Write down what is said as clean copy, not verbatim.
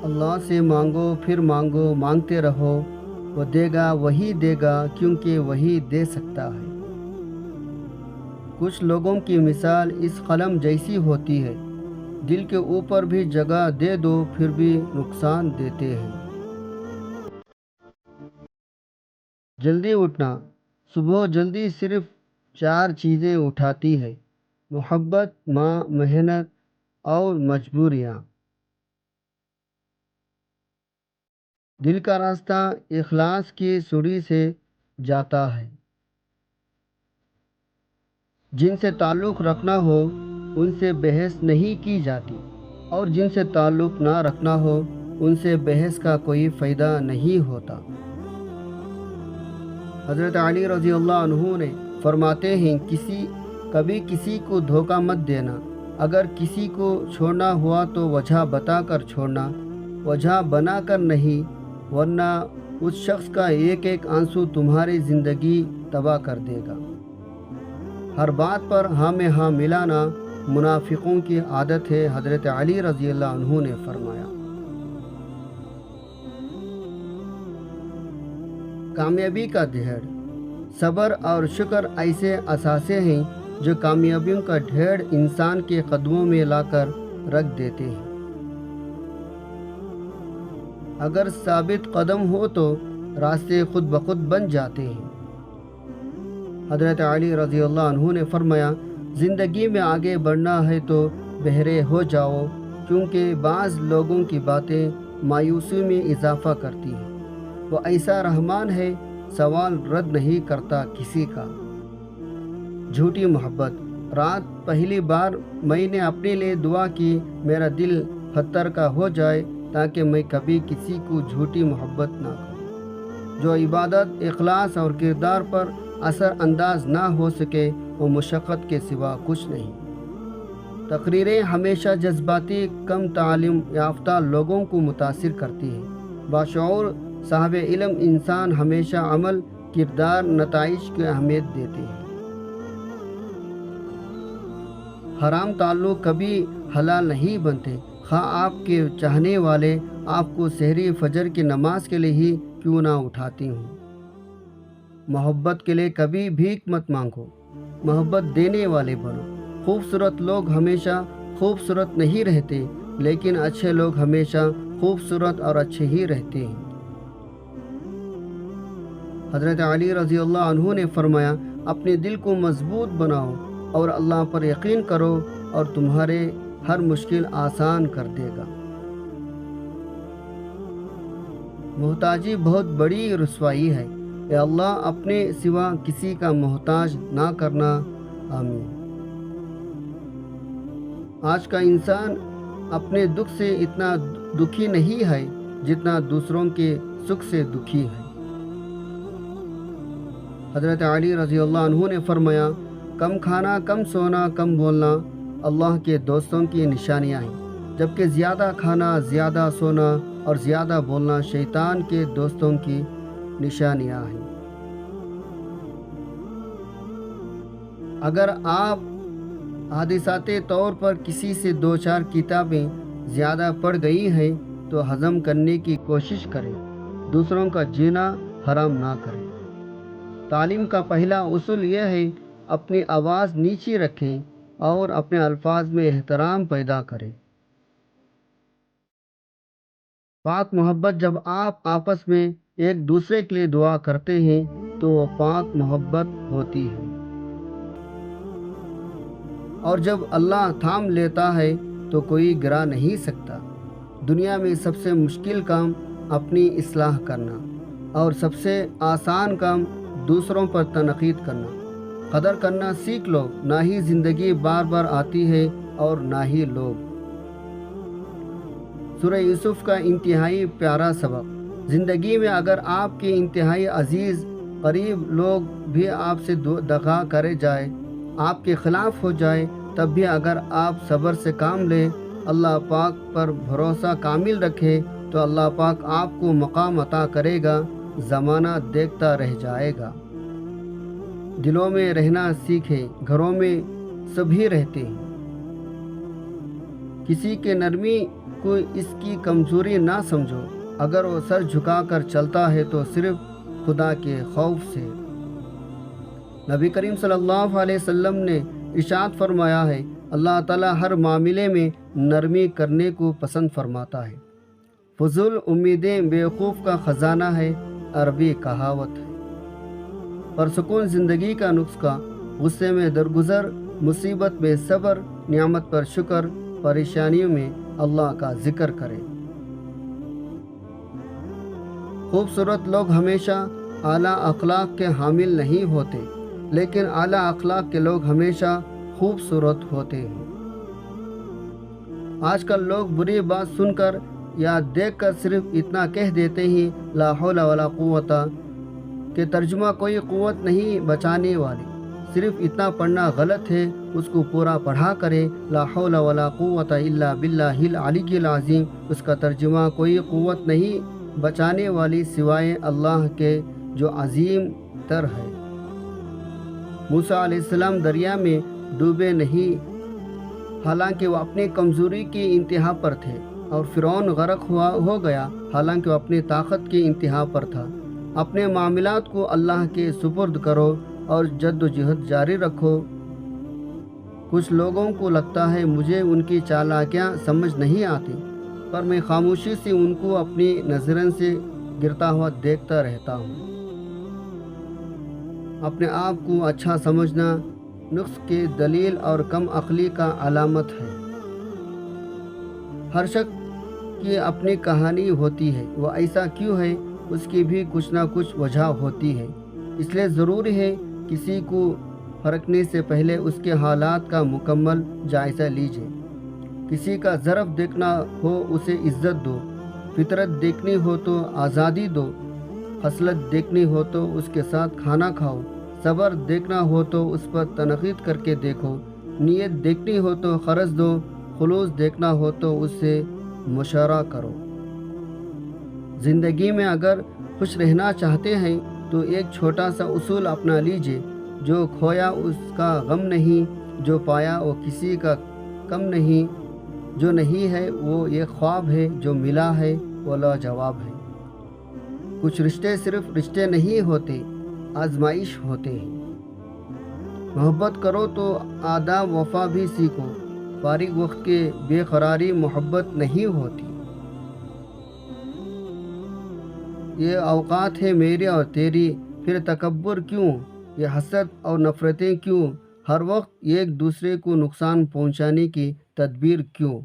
اللہ سے مانگو پھر مانگو، مانگتے رہو، وہ دے گا، وہی دے گا، کیونکہ وہی دے سکتا ہے۔ کچھ لوگوں کی مثال اس قلم جیسی ہوتی ہے، دل کے اوپر بھی جگہ دے دو پھر بھی نقصان دیتے ہیں۔ جلدی اٹھنا۔ صبح جلدی صرف 4 چیزیں اٹھاتی ہے: محبت، ماں، محنت اور مجبوریاں۔ دل کا راستہ اخلاص کی سوری سے جاتا ہے۔ جن سے تعلق رکھنا ہو ان سے بحث نہیں کی جاتی، اور جن سے تعلق نہ رکھنا ہو ان سے بحث کا کوئی فائدہ نہیں ہوتا۔ حضرت علی رضی اللہ عنہ نے فرماتے ہیں، کبھی کسی کو دھوکہ مت دینا۔ اگر کسی کو چھوڑنا ہوا تو وجہ بتا کر چھوڑنا، وجہ بنا کر نہیں، ورنہ اس شخص کا ایک ایک آنسو تمہاری زندگی تباہ کر دے گا۔ ہر بات پر ہاں میں ہاں ملانا منافقوں کی عادت ہے، حضرت علی رضی اللہ عنہ نے فرمایا۔ کامیابی کا ڈھیر۔ صبر اور شکر ایسے اثاثے ہیں جو کامیابیوں کا ڈھیر انسان کے قدموں میں لا کر رکھ دیتے ہیں۔ اگر ثابت قدم ہو تو راستے خود بخود بن جاتے ہیں۔ حضرت علی رضی اللہ عنہ نے فرمایا، زندگی میں آگے بڑھنا ہے تو بہرے ہو جاؤ، کیونکہ بعض لوگوں کی باتیں مایوسی میں اضافہ کرتی ہیں۔ وہ ایسا رحمان ہے، سوال رد نہیں کرتا کسی کا۔ جھوٹی محبت۔ رات پہلی بار میں نے اپنے لیے دعا کی میرا دل پتھر کا ہو جائے تاکہ میں کبھی کسی کو جھوٹی محبت نہ کروں۔ جو عبادت، اخلاص اور کردار پر اثر انداز نہ ہو سکے وہ مشقت کے سوا کچھ نہیں۔ تقریریں ہمیشہ جذباتی، کم تعلیم یافتہ لوگوں کو متاثر کرتی ہیں۔ باشعور صاحب علم انسان ہمیشہ عمل، کردار، نتائج کی اہمیت دیتے ہیں۔ حرام تعلق کبھی حلال نہیں بنتے، خواہ آپ کے چاہنے والے آپ کو سحری فجر کی نماز کے لیے ہی کیوں نہ اٹھاتی ہوں۔ محبت کے لیے کبھی بھیک مت مانگو، محبت دینے والے بنو۔ خوبصورت لوگ ہمیشہ خوبصورت نہیں رہتے، لیکن اچھے لوگ ہمیشہ خوبصورت اور اچھے ہی رہتے ہیں۔ حضرت علی رضی اللہ عنہ نے فرمایا، اپنے دل کو مضبوط بناؤ اور اللہ پر یقین کرو اور تمہارے ہر مشکل آسان کر دے گا۔ محتاجی بہت بڑی رسوائی ہے، اے اللہ اپنے سوا کسی کا محتاج نہ کرنا، آمین۔ آج کا انسان اپنے دکھ سے اتنا دکھی نہیں ہے جتنا دوسروں کے سکھ سے دکھی ہے۔ حضرت علی رضی اللہ عنہ نے فرمایا، کم کھانا، کم سونا، کم بولنا اللہ کے دوستوں کی نشانیاں ہیں، جبکہ زیادہ کھانا، زیادہ سونا اور زیادہ بولنا شیطان کے دوستوں کی نشانیاں ہیں۔ اگر آپ حادثاتی طور پر کسی سے 2-4 کتابیں زیادہ پڑھ گئی ہیں تو ہضم کرنے کی کوشش کریں، دوسروں کا جینا حرام نہ کریں۔ تعلیم کا پہلا اصول یہ ہے، اپنی آواز نیچی رکھیں اور اپنے الفاظ میں احترام پیدا کریں۔ پاک محبت۔ جب آپ آپس میں ایک دوسرے کے لیے دعا کرتے ہیں تو وہ پاک محبت ہوتی ہے، اور جب اللہ تھام لیتا ہے تو کوئی گرا نہیں سکتا۔ دنیا میں سب سے مشکل کام اپنی اصلاح کرنا، اور سب سے آسان کام دوسروں پر تنقید کرنا۔ قدر کرنا سیکھ لو، نہ ہی زندگی بار بار آتی ہے اور نہ ہی لوگ۔ سورہ یوسف کا انتہائی پیارا سبق۔ زندگی میں اگر آپ کے انتہائی عزیز قریب لوگ بھی آپ سے دغا کرے جائے، آپ کے خلاف ہو جائے، تب بھی اگر آپ صبر سے کام لیں، اللہ پاک پر بھروسہ کامل رکھے تو اللہ پاک آپ کو مقام عطا کرے گا، زمانہ دیکھتا رہ جائے گا۔ دلوں میں رہنا سیکھیں، گھروں میں سبھی رہتے ہیں۔ کسی کے نرمی کو اس کی کمزوری نہ سمجھو، اگر وہ سر جھکا کر چلتا ہے تو صرف خدا کے خوف سے۔ نبی کریم صلی اللہ علیہ وسلم نے ارشاد فرمایا ہے، اللہ تعالیٰ ہر معاملے میں نرمی کرنے کو پسند فرماتا ہے۔ فضول امیدیں بیوقوف کا خزانہ ہے، عربی کہاوت ہے۔ پرسکون زندگی کا نسخہ، غصے میں درگزر، مصیبت میں صبر، نعمت پر شکر، پریشانیوں میں اللہ کا ذکر کریں۔ خوبصورت لوگ ہمیشہ اعلیٰ اخلاق کے حامل نہیں ہوتے، لیکن اعلیٰ اخلاق کے لوگ ہمیشہ خوبصورت ہوتے ہیں۔ آج کل لوگ بری بات سن کر یا دیکھ کر صرف اتنا کہہ دیتے ہیں لا حول ولا قوت، کہ ترجمہ کوئی قوت نہیں بچانے والی، صرف اتنا پڑھنا غلط ہے، اس کو پورا پڑھا کرے لا حول ولا قوت الا باللہ العلی العظیم۔ اس کا ترجمہ کوئی قوت نہیں بچانے والی سوائے اللہ کے جو عظیم تر ہے۔ موسیٰ علیہ السلام دریا میں ڈوبے نہیں، حالانکہ وہ اپنی کمزوری کی انتہا پر تھے، اور فرعون غرق ہو گیا، حالانکہ وہ اپنی طاقت کی انتہا پر تھا۔ اپنے معاملات کو اللہ کے سپرد کرو اور جد و جہد جاری رکھو۔ کچھ لوگوں کو لگتا ہے مجھے ان کی چالاکیاں سمجھ نہیں آتی، پر میں خاموشی سے ان کو اپنی نظروں سے گرتا ہوا دیکھتا رہتا ہوں۔ اپنے آپ کو اچھا سمجھنا نقص کی دلیل اور کم عقلی کا علامت ہے۔ ہر شخص کی اپنی کہانی ہوتی ہے، وہ ایسا کیوں ہے، اس کی بھی کچھ نہ کچھ وجہ ہوتی ہے۔ اس لیے ضروری ہے کسی کو پرکھنے سے پہلے اس کے حالات کا مکمل جائزہ لیجیے۔ کسی کا ظرف دیکھنا ہو اسے عزت دو، فطرت دیکھنی ہو تو آزادی دو، خصلت دیکھنی ہو تو اس کے ساتھ کھانا کھاؤ، صبر دیکھنا ہو تو اس پر تنقید کر کے دیکھو، نیت دیکھنی ہو تو قرض دو، خلوص دیکھنا ہو تو اس سے مشورہ کرو۔ زندگی میں اگر خوش رہنا چاہتے ہیں تو ایک چھوٹا سا اصول اپنا لیجئے، جو کھویا اس کا غم نہیں، جو پایا وہ کسی کا کم نہیں، جو نہیں ہے وہ ایک خواب ہے، جو ملا ہے وہ لاجواب ہے۔ کچھ رشتے صرف رشتے نہیں ہوتے، آزمائش ہوتے ہیں۔ محبت کرو تو آداب وفا بھی سیکھو، فارغ وقت کے بے قراری محبت نہیں ہوتی۔ یہ اوقات ہے میری اور تیری، پھر تکبر کیوں، یہ حسد اور نفرتیں کیوں، ہر وقت ایک دوسرے کو نقصان پہنچانے کی تدبیر کیوں؟